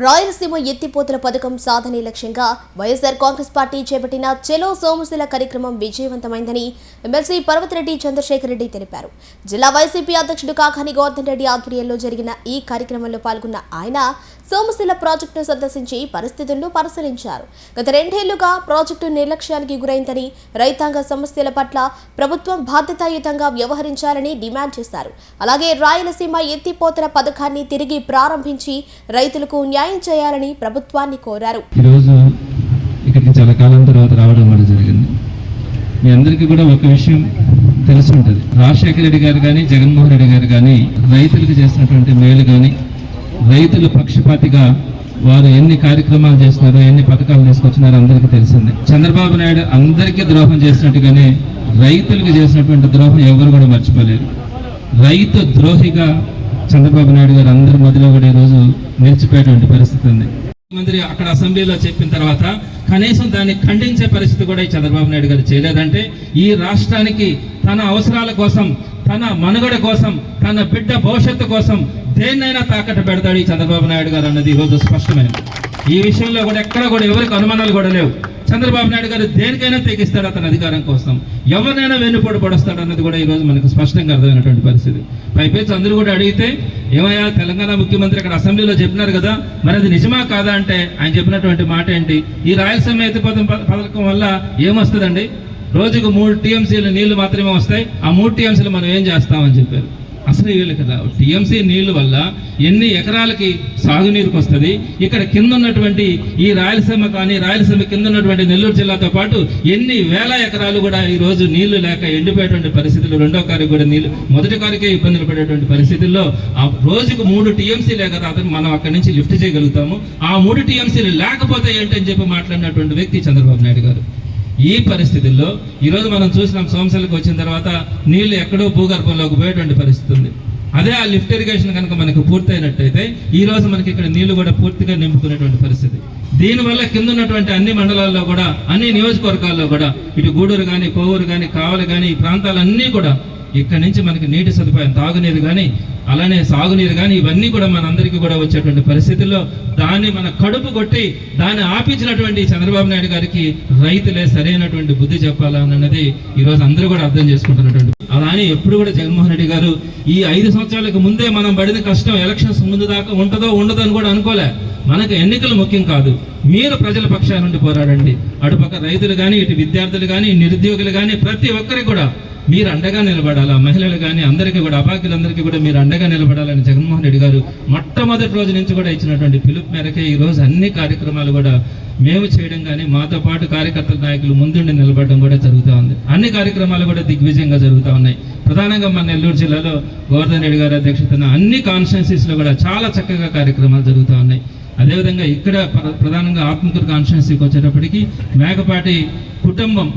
రాయలసీమ ఎత్తిపోతల పథకం సాధనే లక్ష్యంగా వైఎస్ఆర్ కాంగ్రెస్ పార్టీ చేపట్టిన చెలో సోమశిల కార్యక్రమం విజయవంతమైందని ఎమ్మెల్సీ పర్వతిరెడ్డి చంద్రశేఖర్ రెడ్డి తెలిపారు. జిల్లా వైసీపీ అధ్యక్షుడు కాకాని గోవర్ధన్ రెడ్డి ఆధ్వర్యంలో జరిగిన ఈ కార్యక్రమంలో పాల్గొన్న ఆయన సోమశిల ప్రాజెక్టును సందర్శించి పరిస్థితులను పరిశీలించారు. గత 2 ఏళ్లుగా ప్రాజెక్టు నిర్లక్ష్యానికి గురైందని, రైతాంగ సమస్యల పట్ల ప్రభుత్వం బాధ్యతాయుతంగా వ్యవహరించాలని డిమాండ్ చేశారు. అలాగే రాయలసీమ ఎత్తిపోతల పథకాన్ని తిరిగి ప్రారంభించి రైతులకు న్యాయం చేయాలని ప్రభుత్వాన్ని కోరారు. ఈరోజు ఇక్కడికి చాలా కాలం తర్వాత రావడం కూడా జరిగింది. మీ అందరికీ కూడా ఒక విషయం తెలిసి ఉంటుంది. రాజశేఖర రెడ్డి గారు కానీ, జగన్మోహన్ రెడ్డి గారు కానీ రైతులకు చేసినటువంటి మేలు కానీ, రైతుల పక్షపాతిగా వారు ఎన్ని కార్యక్రమాలు చేస్తున్నారో, ఎన్ని పథకాలు తీసుకొచ్చినారో అందరికీ తెలిసిందే. చంద్రబాబు నాయుడు అందరికీ ద్రోహం చేసినట్టుగానే రైతులకు చేసినటువంటి ద్రోహం ఎవరు కూడా మర్చిపోలేరు. రైతు ద్రోహిగా చంద్రబాబు నాయుడు గారు అందరి మధ్యలో కూడా ఈరోజు నిలిచిపోయేటువంటి పరిస్థితి ఉంది. మంత్రి అక్కడ అసెంబ్లీలో చెప్పిన తర్వాత కనీసం దాన్ని ఖండించే పరిస్థితి కూడా ఈ చంద్రబాబు నాయుడు గారు చేయలేదంటే, ఈ రాష్ట్రానికి తన అవసరాల కోసం, తన మనుగడ కోసం, తన బిడ్డ భవిష్యత్తు కోసం దేన్నైనా తాకట్టు పెడతాడు ఈ చంద్రబాబు నాయుడు గారు అన్నది ఈరోజు స్పష్టమైంది. ఈ విషయంలో కూడా ఎక్కడ కూడా ఎవరికి అనుమానాలు కూడా లేవు. చంద్రబాబు నాయుడు గారు దేనికైనా తెగిస్తాడు అతని అధికారం కోసం, ఎవరినైనా వెన్నుపోటు పడొస్తాడు అన్నది కూడా ఈరోజు మనకు స్పష్టంగా అర్థమైనటువంటి పరిస్థితి. పైపేసి అందరూ కూడా అడిగితే, ఏమయ్యా తెలంగాణ ముఖ్యమంత్రి అక్కడ అసెంబ్లీలో చెప్పినారు కదా, మరి అది నిజమా కాదా అంటే ఆయన చెప్పినటువంటి మాట ఏంటి? ఈ రాయలసీమ ఎత్తిపోతల పథకం వల్ల ఏమొస్తుందండి? రోజుకు 3 టీఎంసీలు నీళ్లు మాత్రమే వస్తాయి. ఆ 3 టీఎంసీలు మనం ఏం చేస్తామని చెప్పారు. అసలు వీళ్ళకి రావు. టీఎంసీ నీళ్లు వల్ల ఎన్ని ఎకరాలకి సాగునీరుకు వస్తుంది? ఇక్కడ కింద ఉన్నటువంటి ఈ రాయలసీమ కానీ, రాయలసీమ కింద ఉన్నటువంటి నెల్లూరు జిల్లాతో పాటు ఎన్ని వేల ఎకరాలు కూడా ఈ రోజు నీళ్లు లేక ఎండిపోయేటువంటి పరిస్థితులు, రెండో కారికి కూడా నీళ్లు, మొదటి కారికే ఇబ్బందులు పడేటువంటి పరిస్థితుల్లో ఆ రోజుకు 3 టీఎంసీలే కదా మనం అక్కడి నుంచి లిఫ్ట్ చేయగలుగుతాము. ఆ 3 టీఎంసీలు లేకపోతే ఏంటని చెప్పి మాట్లాడినటువంటి వ్యక్తి చంద్రబాబు నాయుడు గారు. ఈ పరిస్థితుల్లో ఈరోజు మనం చూసినాం, సోమశిలకు వచ్చిన తర్వాత నీళ్లు ఎక్కడో భూగర్భంలోకి పోయేటువంటి పరిస్థితి ఉంది. అదే ఆ లిఫ్ట్ ఇరిగేషన్ కనుక మనకు పూర్తయినట్టయితే ఈ రోజు మనకి ఇక్కడ నీళ్లు కూడా పూర్తిగా నింపుకునేటువంటి పరిస్థితి. దీనివల్ల కింద ఉన్నటువంటి అన్ని మండలాల్లో కూడా, అన్ని నియోజకవర్గాల్లో కూడా, ఇటు గూడూరు కానీ, కోవూరు కానీ, కావలి కానీ, ఈ ప్రాంతాలన్నీ కూడా ఇక్కడి నుంచి మనకి నీటి సదుపాయం, తాగునీరు కానీ, అలానే సాగునీరు కానీ, ఇవన్నీ కూడా మనందరికీ కూడా వచ్చేటువంటి పరిస్థితుల్లో దాన్ని మన కడుపు కొట్టి దాన్ని ఆపించినటువంటి చంద్రబాబు నాయుడు గారికి రైతులే సరైనటువంటి బుద్ధి చెప్పాలన్నది ఈరోజు అందరూ కూడా అర్థం చేసుకుంటున్నటువంటి. అలానే ఎప్పుడు కూడా జగన్మోహన్ రెడ్డి గారు ఈ 5 సంవత్సరాలకు ముందే మనం పడిన కష్టం ఎలక్షన్స్ ముందు దాకా ఉంటుందో ఉండదో అని కూడా అనుకోలే. మనకు ఎన్నికలు ముఖ్యం కాదు, మీరు ప్రజల పక్షాల నుండి పోరాడండి. అటుపక్క రైతులు కానీ, ఇటు విద్యార్థులు కానీ, నిరుద్యోగులు కానీ, ప్రతి ఒక్కరికి కూడా మీరు అండగా నిలబడాలా. మహిళలు కానీ అందరికీ కూడా, అబాకిలందరికీ కూడా మీరు అండగా నిలబడాలని జగన్మోహన్ రెడ్డి గారు మొట్టమొదటి రోజు నుంచి కూడా ఇచ్చినటువంటి పిలుపు మేరకే ఈరోజు అన్ని కార్యక్రమాలు కూడా మేము చేయడం కానీ, మాతో పాటు కార్యకర్తల నాయకులు ముందుండి నిలబడడం కూడా జరుగుతూ ఉంది. అన్ని కార్యక్రమాలు కూడా దిగ్విజయంగా జరుగుతూ ఉన్నాయి. ప్రధానంగా మన నెల్లూరు జిల్లాలో గోవర్ధన్ రెడ్డి గారి అధ్యక్షతన అన్ని కాన్స్టిట్యున్సీస్లో కూడా చాలా చక్కగా కార్యక్రమాలు జరుగుతూ ఉన్నాయి. అదేవిధంగా ఇక్కడ ప్రధానంగా ఆత్మకూరు కాన్స్టిట్యున్సీకి వచ్చేటప్పటికి మేకపాటి కుటుంబం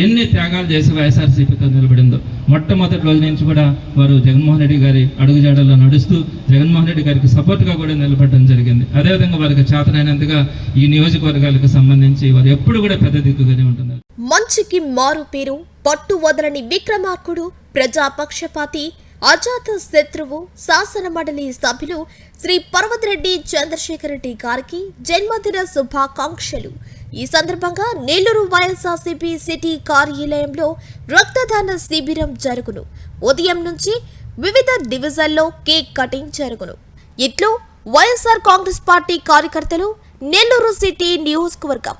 ఎన్ని త్యాగాలు చేసి వైఎస్ఆర్సీపీతో నిలబడిందో, మొట్టమొదటి రోజు నుంచి కూడా వారు జగన్మోహన్ రెడ్డి గారి అడుగుజాడల్లో నడుస్తూ జగన్మోహన్ రెడ్డి గారికి సపోర్ట్గా కూడా నిలబడడం జరిగింది. అదేవిధంగా వారికి చేతనైనంతగా ఈ నియోజకవర్గాలకు సంబంధించి వారు ఎప్పుడు కూడా పెద్ద దిక్కుగానే ఉంటున్నారు. మంచికి మారు పేరు, పట్టు వదలని విక్రమార్కుడు, ప్రజాపక్షపాతి, అజాత శత్రువు, శాసన మండలి సభ్యులు శ్రీ పర్వతిరెడ్డి చంద్రశేఖర్ రెడ్డి గారికి జన్మదిన శుభాకాంక్షలు. ఈ సందర్భంగా నెల్లూరు వైఎస్ఆర్సీపీ సిటీ కార్యాలయంలో రక్తదాన శిబిరం జరుగును. ఉదయం నుంచి వివిధ డివిజన్లో కేక్ కటింగ్ జరుగును. ఇట్లు వైఎస్ఆర్ కాంగ్రెస్ పార్టీ కార్యకర్తలు, నెల్లూరు సిటీ నియోజకవర్గం.